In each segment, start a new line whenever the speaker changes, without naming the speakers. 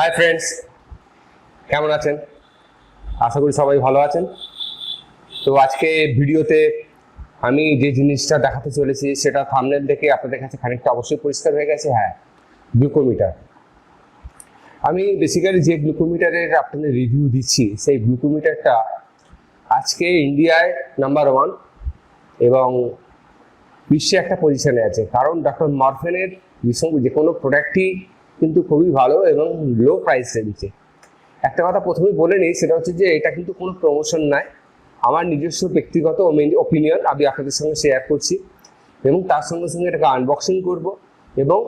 Hi friends, কেমন আছেন? আশা করি সবাই ভালো আছেন। তো আজকে ভিডিওতে আমি যে জিনিসটা দেখাতে চলেছি সেটা থাম্বনেল দেখে আপনাদের কাছে খানিকটা অবশ্যই পরিষ্কার হয়ে গেছে। হ্যাঁ, গ্লুকোমিটার। আমি বেসিক্যালি যে গ্লুকোমিটারের আপনাদের রিভিউ দিচ্ছি সেই গ্লুকোমিটারটা আজকে ইন্ডিয়ায় নাম্বার 1 এবং বিশ্বে একটা পজিশনে আছে। কারণ ডক্টর মরফেনের যে কোনো প্রোডাক্টই কিন্তু খুবই ভালো এবং লো প্রাইস রেঞ্জে। একটা কথা প্রথমেই বলে নিই, সেটা হচ্ছে যে এটা কিন্তু কোনো প্রমোশন নয়, আমার নিজস্ব ব্যক্তিগত ওপিনিয়ন আমি আপনাদের সঙ্গে শেয়ার করছি এবং তার সঙ্গে সঙ্গে এটাকে আনবক্সিং করব এবং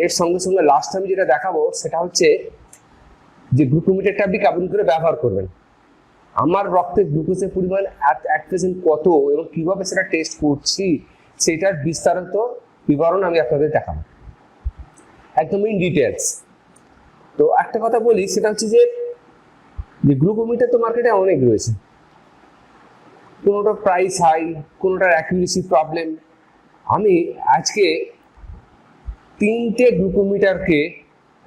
এর সঙ্গে সঙ্গে লাস্ট আমি যেটা দেখাবো সেটা হচ্ছে যে গ্লুকোমিটারটা আপনি কেমন করে ব্যবহার করবেন, আমার রক্তে গ্লুকোজের পরিমাণ অ্যাট প্রেজেন্ট কত এবং কীভাবে সেটা টেস্ট করছি সেটার বিস্তারিত বিবরণ আমি আপনাদের দেখাবো একদম ইন ডিটেলস। তো একটা কথা বলি, সেটা হচ্ছে যে গ্লুকোমিটার তো মার্কেটে অনেক রয়েছে, কোনোটার প্রাইস হাই, কোনোটার অ্যাকুরেসি প্রবলেম। আমি আজকে 3টে গ্লুকোমিটারকে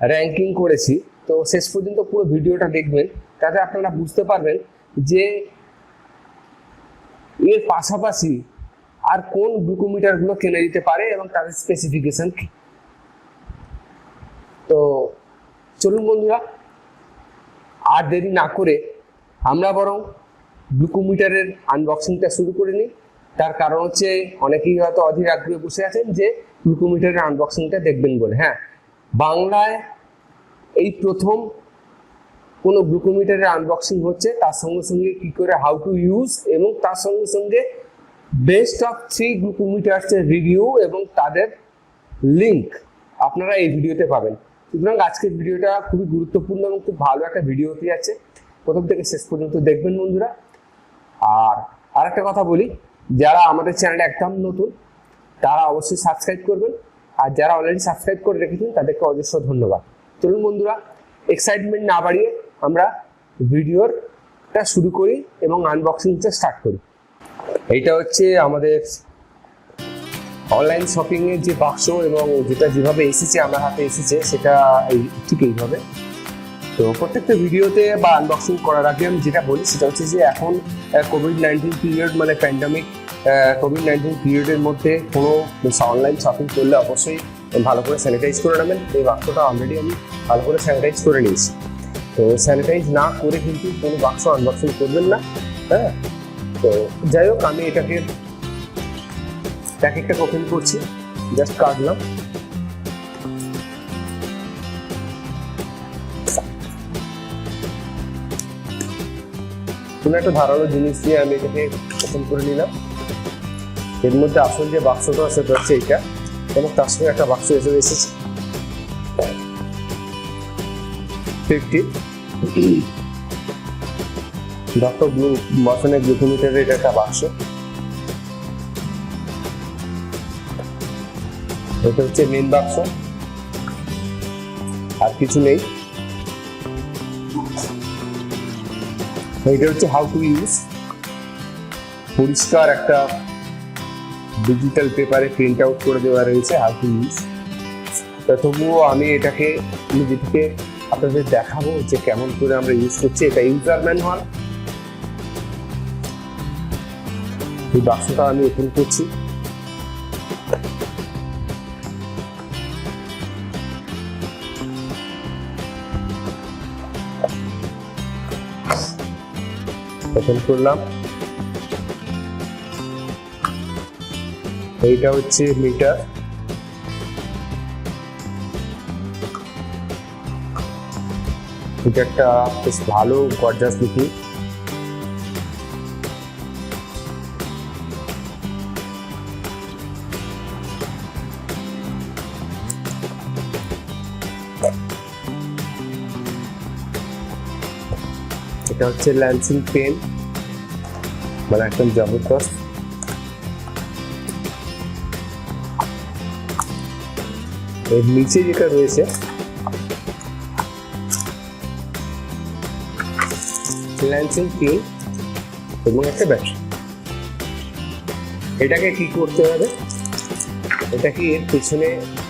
র্যাঙ্কিং করেছি, তো শেষ পর্যন্ত পুরো ভিডিওটা দেখবেন, তাতে আপনারা বুঝতে পারবেন যে এর পাশাপাশি আর কোন গ্লুকোমিটারগুলো কেনা যেতে পারে এবং তাদের স্পেসিফিকেশন কি। তো চলুন বন্ধুরা, আর দেরি না করে আমরা বরং গ্লুকোমিটারের আনবক্সিংটা শুরু করে নিই। তার কারণ হচ্ছে অনেকেই হয়তো অধীর আগ্রহে বসে আছেন যে গ্লুকোমিটারের আনবক্সিংটা দেখবেন বলে। হ্যাঁ, বাংলায় এই প্রথম কোনো গ্লুকোমিটারের আনবক্সিং হচ্ছে, তার সঙ্গে সঙ্গে কী করে হাউ টু ইউজ এবং তার সঙ্গে সঙ্গে বেস্ট অফ 3 গ্লুকোমিটার্সের রিভিউ এবং তাদের লিঙ্ক আপনারা এই ভিডিওতে পাবেন। সুতরাং আজকের ভিডিওটা খুবই গুরুত্বপূর্ণ এবং খুব ভালো একটা ভিডিও হতে যাচ্ছে, প্রথম থেকে শেষ পর্যন্ত দেখবেন বন্ধুরা। আর একটা কথা বলি, যারা আমাদের চ্যানেলে একদম নতুন তারা অবশ্যই সাবস্ক্রাইব করবেন, আর যারা অলরেডি সাবস্ক্রাইব করে রেখেছেন তাদেরকে অজস্র ধন্যবাদ। চলুন বন্ধুরা, এক্সাইটমেন্ট না বাড়িয়ে আমরা ভিডিওটা শুরু করি এবং আনবক্সিংটা স্টার্ট করি। এইটা হচ্ছে আমাদের অনলাইন শপিং এর যে বাক্স এবং যেটা যেভাবে এসেছে আমার হাতে এসেছে সেটা ঠিক এইভাবে। তো প্রত্যেকটা ভিডিওতে বা আনবক্সিং করার আগে আমি যেটা বলি সেটা হচ্ছে যে এখন কোভিড-19 পিরিয়ড, মানে প্যান্ডামিক কোভিড-19 পিরিয়ডের মধ্যে কোনো অনলাইন শপিং করলে অবশ্যই ভালো করে স্যানিটাইজ করে নেবেন। এই বাক্সটা অলরেডি আমি ভালো করে স্যানিটাইজ করে নিয়েছি। তো স্যানিটাইজ না করে কিন্তু কোনো বাক্স আনবক্সিং করবেন না। হ্যাঁ, তো যাই হোক, আমি এটাকে একটা ওপেন করছি, জাস্ট কাটলাম। কোনো একটা ধারালো জিনিস দিয়ে আমি এটাকে ওপেন করে নিলাম। এর মধ্যে আসল যে বাক্সটা সেটা হচ্ছে এটা, এবং তার সঙ্গে একটা বাক্স এসেছে 50 ডক্টর মরফেনের গ্লুকোমিটারের এটা একটা বাক্স। এটা হচ্ছে মেন বাক্স, আর কিছু নেই। এটা হচ্ছে হাউ টু ইউজ, পরিষ্কার একটা ডিজিটাল পেপারে প্রিন্ট আউট করে দেওয়া রয়েছে হাউ টু ইউজ। তবুও আমি এটাকে যেটাকে আপনাদের দেখাবো যে কেমন করে আমরা ইউজ করছি। এটা ইউজার ম্যানুয়াল। এই বাক্সটা আমি ওপেন করছি। ওপেন করলাম। এইটা হচ্ছে মিটার। মিটারটা বেশ ভালো গর্জাস দেখি। এটা হচ্ছে ল্যান্সিং পেন, মানে একদম জবরদস্ত। এর নিচে যেটা রয়েছে ল্যান্সিং পেন এবং একটা ব্যাটারি। এটাকে কি করতে হবে, এটাকে এর পেছনে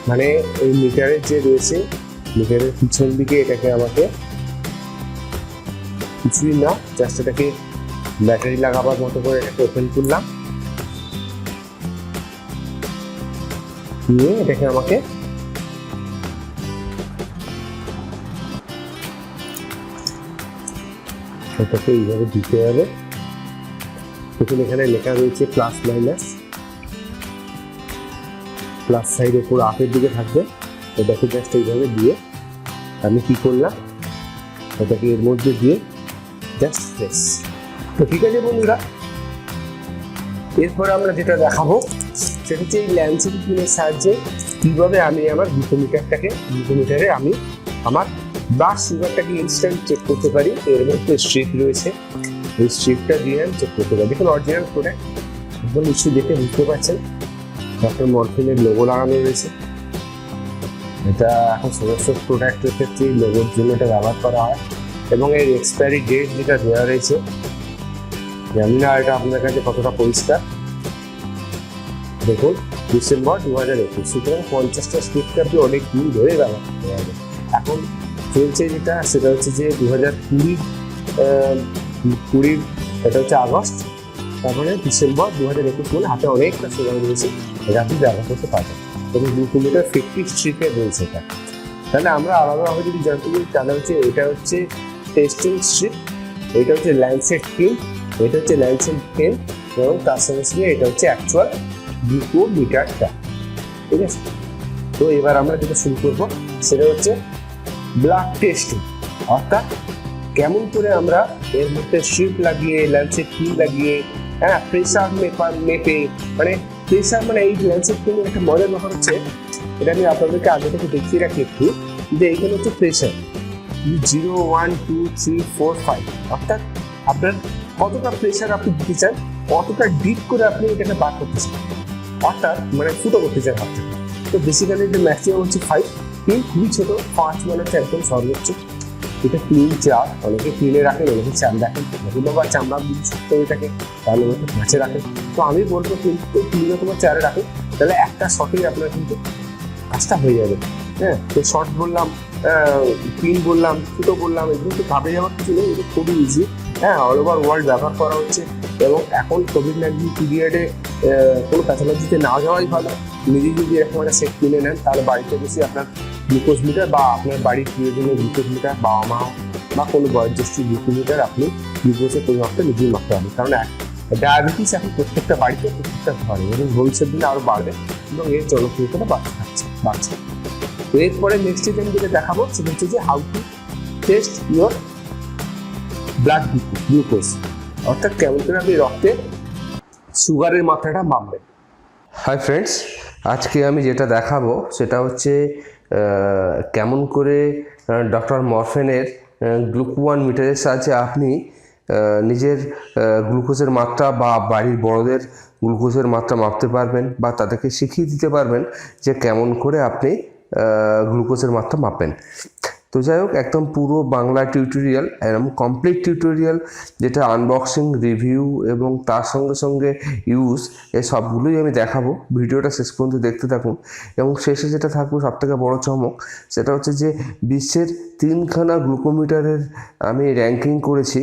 মানে এই মিটারের যে রয়েছে মিটারের পিছন দিকে এটাকে আমাকে কিছুই না, জাস্ট এটাকে ব্যাটারি লাগাবার মতো করে এটাকে ওপেন করলাম, নিয়ে এটাকে আমাকে এটাকে এইভাবে দিতে হবে। দেখুন এখানে লেখা রয়েছে প্লাস মাইনাস, প্লাস সাইড উপর আপের দিকে থাকবে। এটাকে জাস্ট এইভাবে দিয়ে আমি কি করলাম, এটাকে এর মধ্যে দিয়ে জাস্ট প্রেস। তো ঠিক আছে বন্ধুরা, এরপরে আমরা যেটা দেখাবো সেটা হচ্ছে এই ল্যান্সের পিনের সাহায্যে কীভাবে আমি আমার গ্লুকোমিটারে আমি আমার ব্লাড সুগারটাকে ইনস্ট্যান্ট চেক করতে পারি। এর মধ্যে স্ট্রিপ রয়েছে, এই স্ট্রিপটা দিয়ে আমি চেক করতে পারি। দেখুন অরিজিনাল প্রোডাক্ট, একদম নিশ্চয়ই দেখে বুঝতে পারছেন ডক্টর মরফিনের লোগো লাগানো রয়েছে। এটা এখন সমস্ত প্রোডাক্টের ক্ষেত্রে লোগোর জন্য এটা ব্যবহার করা হয়, এবং এর এক্সপায়ারি ডেট যেটা দেওয়া রয়েছে, জানি না এটা আপনার কাছে কতটা পরিষ্কার। দেখুন ডিসেম্বর 2021, সুতরাং 50টা স্ট্রিপকে আপনি অনেক দিন ধরে ব্যবহার করতে পারবেন। এখন চলছে যেটা সেটা হচ্ছে যে 2020 এটা হচ্ছে আগস্ট, তারপরে ডিসেম্বর 2021 বলে হাতে অনেকটা সময় রয়েছে, এটা আপনি ব্যবহার করতে পারবেন। এবং গ্লুকোমিটার 50 স্ট্রিপে রয়েছে এটা। তাহলে আমরা আলাদাভাবে যদি জানতে পারি তাহলে হচ্ছে এটা হচ্ছে টেস্টিং স্ট্রিপ, এটা হচ্ছে ল্যান্সেট পিন, এটা হচ্ছে ল্যান্সেট পেন, এবং তার সঙ্গে সঙ্গে এটা হচ্ছে অ্যাকচুয়াল গ্লুকোমিটারটা। ঠিক আছে, তো এবার আমরা যেটা শুরু করবো সেটা হচ্ছে ব্লাড টেস্টিং, অর্থাৎ কেমন করে আমরা এর মধ্যে স্ট্রিপ লাগিয়ে ল্যান্সেট পিন লাগিয়ে প্রেসার মেপে, মানে প্রেসার মানে এই ল্যান্সেট পিনের একটা মজার ব্যাপার হচ্ছে, এটা আমি আপনাদেরকে আগে থেকে দেখিয়ে রাখি একটু, যে এইখানে হচ্ছে প্রেসার 0, 1, 2, 3, 4, 5, অর্থাৎ আপনার কতটা প্রেসার আপনি দিতে চান, কতটা ডিপ করে আপনি এটাকে বার করতে চান, অর্থাৎ মানে ফুটো করতে চান হাতটা। তো বেসিক্যালি এটা ম্যাক্সিমাম হচ্ছে 5, পিন খুবই ছোটো, 5 মানে হচ্ছে একদম সর্বোচ্চ। এটা ক্লিন 4, অনেকে ক্লিনে রাখেন, অনেকে 4 রাখেন, অথবা বা চামড়া যদি শক্ত হয়ে থাকে তাহলে অনেকে 5-এ রাখেন। তো আমি বলবো কিন্তু ক্লিন অথবা 4-এ রাখেন, তাহলে একটা শটেই আপনার কিন্তু কাজটা হয়ে যাবে। হ্যাঁ, তো শর্ট বললাম, পিন বললাম, ফুটো বললাম, এগুলো তো ভাবে যাওয়ার কিছু নেই, এটা খুবই ইজি। হ্যাঁ, অল ওভার ওয়ার্ল্ড ব্যবহার করা হচ্ছে, এবং এখন কোভিড-19 পিরিয়ডে কোনো প্যাথোলজিতে না যাওয়াই ভালো। নিজে যদি এরকম একটা সেট কিনে নেন তাহলে বাড়িতে বসে আপনার গ্লুকোজ মিটার বা আপনার বাড়ির প্রিয়জনের গ্লুকোজ মিটার, বাবা মা বা কোনো বয়োজ্যেষ্ঠ গ্লুকোমিটার আপনি গ্লুকোজের পরিমাপটা নিজেই মাপতে পারবেন। কারণ ডায়াবেটিস এখন প্রত্যেকটা বাড়িতে, প্রত্যেকটা ঘরে, এবং ভবিষ্যৎ দিনে আরও বাড়বে, এবং এর জনপ্রিয়তাটা বাড়ছে। তো এরপরে নেক্সট স্টেজ আমি যেটা দেখাবো সেটা হচ্ছে যে how to test your blood glucose, অর্থাৎ কেমন করে আপনি রক্তে সুগারের মাত্রাটা মাপবেন। হাই ফ্রেন্ডস, আজকে আমি যেটা দেখাবো সেটা হচ্ছে কেমন করে ডক্টর মরফেনের গ্লুকো-1 মিটারের সাহায্যে আপনি নিজের গ্লুকোজের মাত্রা বা বাড়ির বড়দের গ্লুকোজের মাত্রা মাপতে পারবেন, বা তাদেরকে শিখিয়ে দিতে পারবেন যে কেমন করে আপনি গ্লুকোজের মাত্রা মাপবেন। তো যাই হোক, একদম পুরো বাংলা টিউটোরিয়াল, এরকম কমপ্লিট টিউটোরিয়াল, যেটা আনবক্সিং, রিভিউ এবং তার সঙ্গে সঙ্গে ইউজ, এই সবগুলোই আমি দেখাবো। ভিডিওটা শেষ পর্যন্ত দেখতে থাকুন। এবং শেষে যেটা থাকবে সবথেকে বড় চমক, সেটা হচ্ছে যে বিশ্বের 3খানা গ্লুকোমিটারের আমি র্যাঙ্কিং করেছি,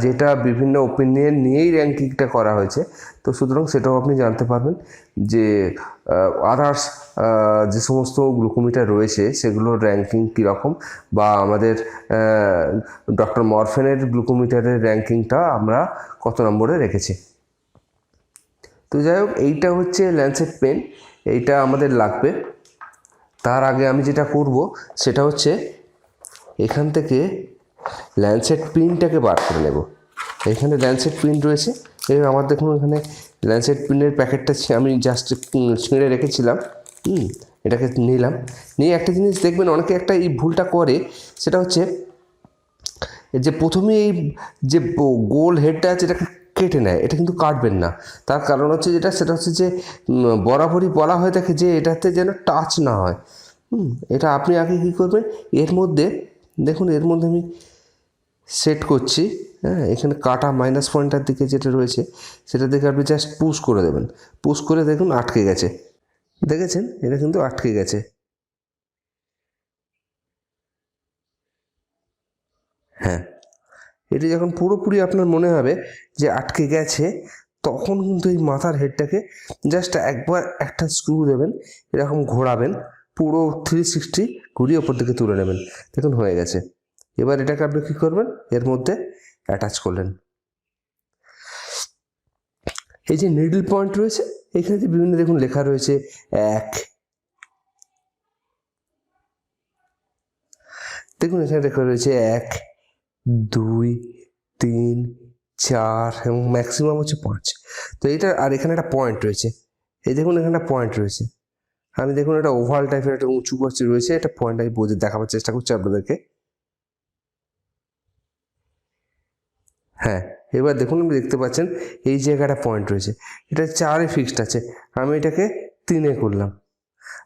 যেটা বিভিন্ন ওপিনিয়ন নিয়েই র্যাঙ্কিংটা করা হয়েছে। তো সুতরাং সেটাও আপনি জানতে পারবেন যে আদার্স যে সমস্ত গ্লুকোমিটার রয়েছে সেগুলোর র্যাঙ্কিং কীরকম, বা আমাদের ডক্টর মরফেনের গ্লুকোমিটারের র্যাঙ্কিংটা আমরা কত নম্বরে রেখেছি। তো যাই হোক, এইটা হচ্ছে ল্যান্সেট পেন, এইটা আমাদের লাগবে। তার আগে আমি যেটা করব সেটা হচ্ছে এখান থেকে ল্যান্সেট পিনটাকে বার করে নেব। এখানে ল্যান্সেট পিন রয়েছে, এবং আমার দেখুন এখানে ল্যান্সেট পিনের প্যাকেটটা আমি জাস্ট ছিঁড়ে রেখেছিলাম। এটাকে নিলাম, নিয়ে একটা জিনিস দেখবেন অনেকে একটা এই ভুলটা করে, সেটা হচ্ছে যে প্রথমে এই যে গোল হেডটা আছে এটাকে কেটে নেয়। এটা কিন্তু কাটবেন না, তার কারণ হচ্ছে সেটা হচ্ছে যে বরাবরই বলা হয়ে থাকে যে এটাতে যেন টাচ না হয়। এটা আপনি আগে কী করবেন, এর মধ্যে দেখুন, এর মধ্যে আমি সেট করছি। হ্যাঁ, এখানে কাটা মাইনাস পয়েন্টার দিকে যেটা রয়েছে সেটা দেখে আপনি জাস্ট পুশ করে দেবেন। পুশ করে দেখুন আটকে গেছে, দেখেছেন, এটা কিন্তু আটকে গেছে।
হ্যাঁ, এটি যখন পুরোপুরি আপনার মনে হবে যে আটকে গেছে, তখন কিন্তু এই মাথার হেডটাকে জাস্ট একবার একটা স্ক্রু দেবেন, এরকম ঘোরাবেন, পুরো 360 ঘুরিয়ে ওপর দিকে তুলে নেবেন। দেখুন হয়ে গেছে। এবার এটাকে আপনি কী করবেন, এর মধ্যে অ্যাটাচ করলেন। এই যে নিডল পয়েন্ট রয়েছে, এখানে যে বিভিন্ন দেখুন লেখা রয়েছে 1, দেখুন এখানে লেখা রয়েছে 1, 2, 3, 4 এবং ম্যাক্সিমাম হচ্ছে 5। তো এটা, আর এখানে একটা পয়েন্ট রয়েছে, এই দেখুন এখানে একটা পয়েন্ট রয়েছে। আমি দেখুন একটা ওভাল টাইপের একটা উঁচু করছে রয়েছে, একটা পয়েন্ট আমি দেখাবার চেষ্টা করছি আপনাদেরকে। হ্যাঁ, এবার দেখুন আপনি দেখতে পাচ্ছেন এই জায়গাটা পয়েন্ট রয়েছে, এটা 4-এ ফিক্সড আছে, আমি এটাকে 3-এ করলাম,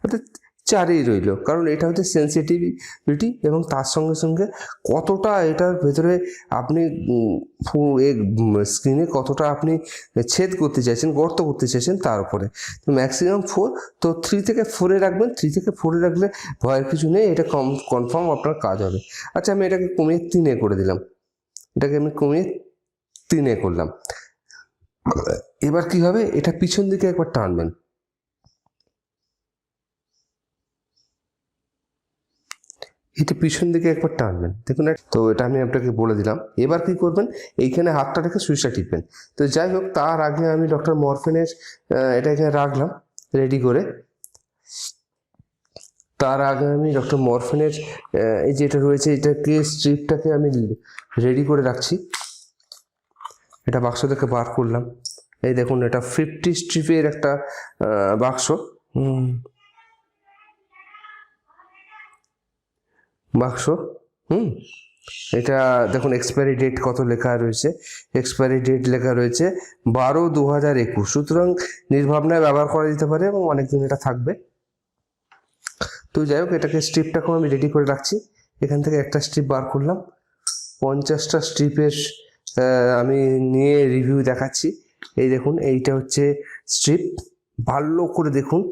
অর্থাৎ 4-এই রইল, কারণ এটা হচ্ছে সেন্সিটিভিটি এবং তার সঙ্গে সঙ্গে কতটা এটার ভেতরে আপনি স্ক্রিনে কতটা আপনি ছেদ করতে চাইছেন, গর্ত করতে চাইছেন তার উপরে। তো ম্যাক্সিমাম 4, তো 3 থেকে 4-এ রাখবেন। 3 থেকে 4-এ রাখলে ভয়ের কিছু নেই, এটা কনফার্ম আপনার কাজ হবে। আচ্ছা, আমি এটাকে কমিয়ে 3-এ করে দিলাম, এটাকে আমি কমিয়ে 3-এ করলাম। এবার কি হবে, এটা পিছন দিকে একবার টানবেন, এটা পিছন দিকে একবার টানবেন, দেখুন। তো এটা আমি আপনাকে বলে দিলাম। এবার কি করবেন, এইখানে হাতটা রেখে সুইচটা টিপবেন। তো যাই হোক, তার আগে আমি ডক্টর মরফেনের এটা এখানে রাখলাম রেডি করে। তার আগে আমি ডক্টর মরফেনের এই যেটা রয়েছে, এটাকে স্ট্রিপটাকে আমি রেডি করে রাখছি। এটা বাক্স থেকে বার করলাম, এই দেখুন এটা 50 স্ট্রিপের একটা বাক্স। বাক্স এটা দেখুন এক্সপায়ারি ডেট কত লেখা রয়েছে, এক্সপায়ারি ডেট লেখা রয়েছে 12/2021। সুতরাং নির্ভাবনায় ব্যবহার করা যেতে পারে এবং অনেকদিন এটা থাকবে। তো যাই হোক, এটাকে স্ট্রিপটাকেও আমি রেডি করে রাখছি। এখান থেকে একটা স্ট্রিপ বার করলাম, 50টা স্ট্রিপের আমি নিয়ে রিভিউ দেখাচ্ছি। এই দেখুন, এইটা হচ্ছে স্ট্রিপ, ভালো করে দেখুন।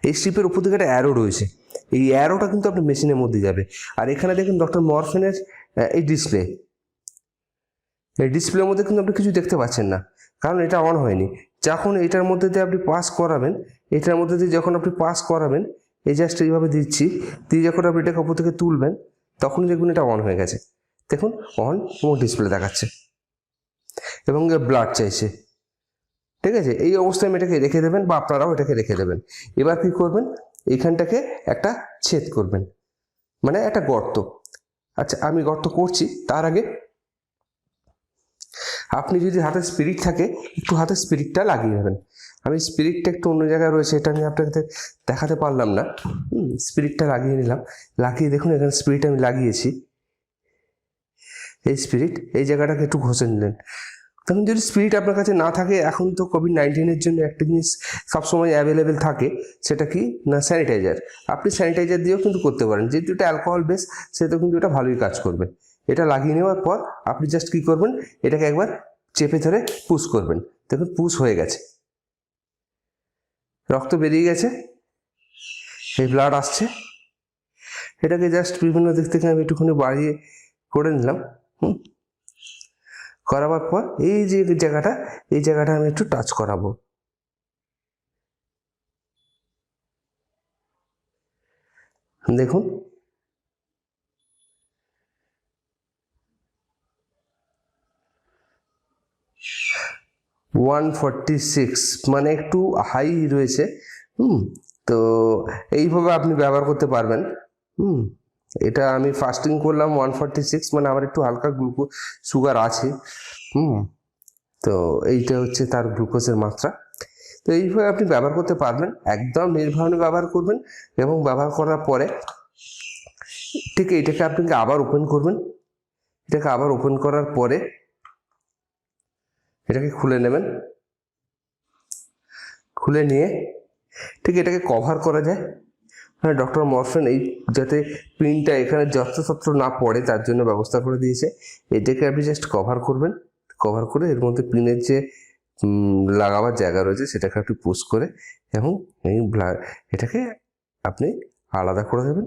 এই স্ট্রিপের উপর দিকে একটা অ্যারো রয়েছে, এই অ্যারোটা কিন্তু আপনার মেশিনের মধ্যে যাবে। আর এখানে দেখুন ডক্টর মরফেনের এই ডিসপ্লে, এই ডিসপ্লের মধ্যে কিন্তু আপনি কিছু দেখতে পাচ্ছেন না, কারণ এটা অন হয়নি। যখন এটার মধ্যে দিয়ে আপনি পাস করাবেন, এটার মধ্যে দিয়ে যখন আপনি পাস করাবেন, এই জাস্ট এইভাবে দিচ্ছি, দিয়ে যখন আপনি এটাকে উপর থেকে তুলবেন, তখন দেখুন এটা অন হয়ে গেছে। দেখুন অন এবং ডিসপ্লে দেখাচ্ছে এবং ব্লাড চাইছে। ঠিক আছে, এই অবস্থায় আমি এটাকে রেখে দেবেন বা আপনারাও এটাকে রেখে দেবেন। এবার কি করবেন, এইখানটাকে একটা ছেদ করবেন, মানে একটা গর্ত। আচ্ছা, আমি গর্ত করছি, তার আগে আপনি যদি হাতে স্পিরিট থাকে, একটু হাতে স্পিরিটটা লাগিয়ে নেবেন। আমি স্পিরিটটা একটু অন্য জায়গায় রয়েছে, এটা আমি আপনাকে দেখাতে পারলাম না। স্পিরিটটা লাগিয়ে নিলাম, লাগিয়ে দেখুন এখানে স্পিরিট আমি লাগিয়েছি। এই স্পিরিট এই জায়গাটাকে একটু ঘষে নিলেন। তখন যদি স্পিরিট আপনার কাছে না থাকে, এখন তো কোভিড-19-এর জন্য একটা জিনিস সবসময় অ্যাভেলেবেল থাকে, সেটা কি না স্যানিটাইজার। আপনি স্যানিটাইজার দিয়েও কিন্তু করতে পারেন, যেহেতু এটা অ্যালকোহল বেস, সেহেতু কিন্তু এটা ভালোই কাজ করবে। এটা লাগিয়ে নেওয়ার পর আপনি জাস্ট কী করবেন, এটাকে একবার চেপে ধরে পুশ করবেন। দেখুন পুশ হয়ে গেছে, রক্ত বেরিয়ে গেছে, এই ব্লাড আসছে। এটাকে জাস্ট বিভিন্ন দিক থেকে আমি একটুখানি বাড়িয়ে করে নিলাম। করাবার পর এই যে জায়গাটা, এই জায়গাটা আমি একটু টাচ করাবো। দেখুন 146, মানে একটু হাই রয়েছে। তো এইভাবে আপনি ব্যবহার করতে পারবেন। এটা আমি ফাস্টিং করলাম 146, মানে আমার একটু হালকা সুগার আছে। তো এইটা হচ্ছে তার গ্লুকোজের মাত্রা। তো এইভাবে আপনি ব্যবহার করতে পারবেন, একদম নির্ভয়ে ব্যবহার করবেন। এবং ব্যবহার করার পরে ঠিক এইটাকে আপনি আবার ওপেন করবেন। এটাকে আবার ওপেন করার পরে এটাকে খুলে নেবেন, খুলে নিয়ে ঠিক এটাকে কভার করা যায়। হ্যাঁ, ডক্টর মরফেন এই যাতে পিনটা এখানে যত্রতত্র না পড়ে তার জন্য ব্যবস্থা করে দিয়েছে। এটাকে আপনি জাস্ট কভার করবেন, কভার করে এর মধ্যে পিনের যে লাগাবার জায়গা রয়েছে সেটাকে একটু পুশ করে এবং এই এটাকে আপনি আলাদা করে দেবেন।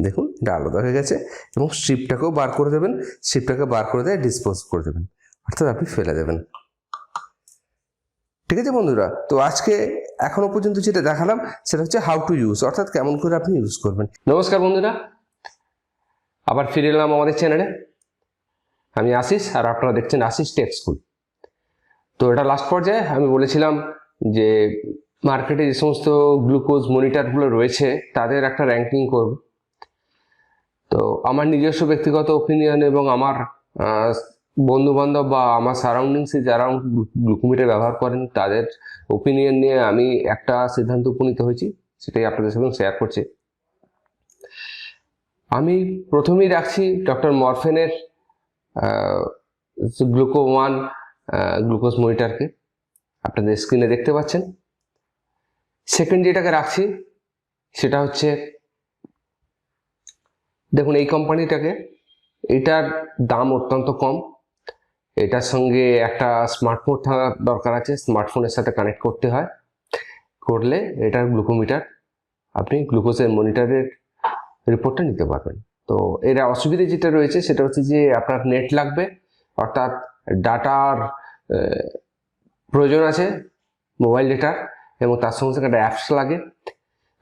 দেখুন এটা আলাদা হয়ে গেছে, এবং স্ট্রিপটাকেও বার করে দেবেন, স্ট্রিপটাকে বার করে দিয়ে ডিসপোজ করে দেবেন, অর্থাৎ আপনি ফেলে দেবেন। ঠিক আছে বন্ধুরা, তো আজকে এখনো পর্যন্ত যেটা দেখালাম সেটা হচ্ছে হাউ টু ইউজ, অর্থাৎ কেমন করে আপনি ইউজ করবেন।
নমস্কার বন্ধুরা, আবার ফিরে এলাম আমাদের চ্যানেলে। আমি আশিস, আর আপনারা দেখছেন আশিস টেক স্কুল। তো এটা লাস্ট পর্যায়ে আমি বলেছিলাম যে মার্কেটে যে সমস্ত গ্লুকোজ মনিটরগুলো রয়েছে তাদের একটা র্যাঙ্কিং করব। তো আমার নিজস্ব ব্যক্তিগত ওপিনিয়ন এবং আমার বন্ধু বান্ধব বা আমার সারাউন্ডিংসে যারা গ্লুকোমিটার ব্যবহার করেন তাদের ওপিনিয়ন নিয়ে আমি একটা সিদ্ধান্ত উপনীত হয়েছি, সেটাই আপনাদের সঙ্গে শেয়ার করছি। আমি প্রথমেই রাখছি ডক্টর মরফেনের গ্লুকো-1 গ্লুকোজ মনিটরকে, আপনাদের স্ক্রিনে দেখতে পাচ্ছেন। সেকেন্ড যেটাকে রাখছি সেটা হচ্ছে, দেখুন এই কোম্পানিটাকে, এটার দাম অত্যন্ত কম, এটার সঙ্গে একটা স্মার্টফোন থাকার দরকার আছে, স্মার্টফোনের সাথে কানেক্ট করতে হয়, করলে এটার গ্লুকোমিটার আপনি গ্লুকোজের মনিটরের রিপোর্টটা নিতে পারবেন। তো এর অসুবিধা যেটা রয়েছে সেটা হচ্ছে যে আপনার নেট লাগবে, অর্থাৎ ডাটার প্রয়োজন আছে, মোবাইল ডেটার, এবং তার সঙ্গে সঙ্গে একটা অ্যাপস লাগে।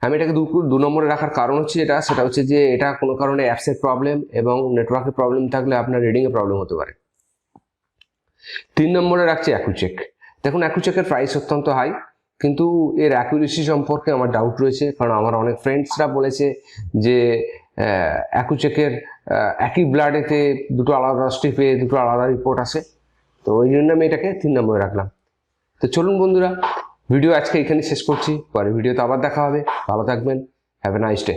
আমি এটাকে দু নম্বরে রাখার কারণ হচ্ছে সেটা হচ্ছে যে এটা কোনো কারণে অ্যাপসের প্রবলেম এবং নেটওয়ার্কের প্রবলেম থাকলে আপনার রিডিংয়ে প্রবলেম হতে পারে। 3 নম্বরে রাখছি অ্যাকুচেক। দেখুন অ্যাকুচেকের প্রাইস অত্যন্ত হাই, কিন্তু এর অ্যাকুরেসি সম্পর্কে আমার ডাউট রয়েছে, কারণ আমার অনেক ফ্রেন্ডসরা বলেছে যে অ্যাকুচেকের একই ব্লাডেতে দুটো আলাদা স্ট্রিপে দুটো আলাদা রিপোর্ট আসে। তো ওই জন্য আমি এটাকে 3 নম্বরে রাখলাম। তো চলুন বন্ধুরা, ভিডিও আজকে এখানে শেষ করছি, পরে ভিডিওতে আবার দেখা হবে। ভালো থাকবেন, হ্যাভ এ নাইস ডে।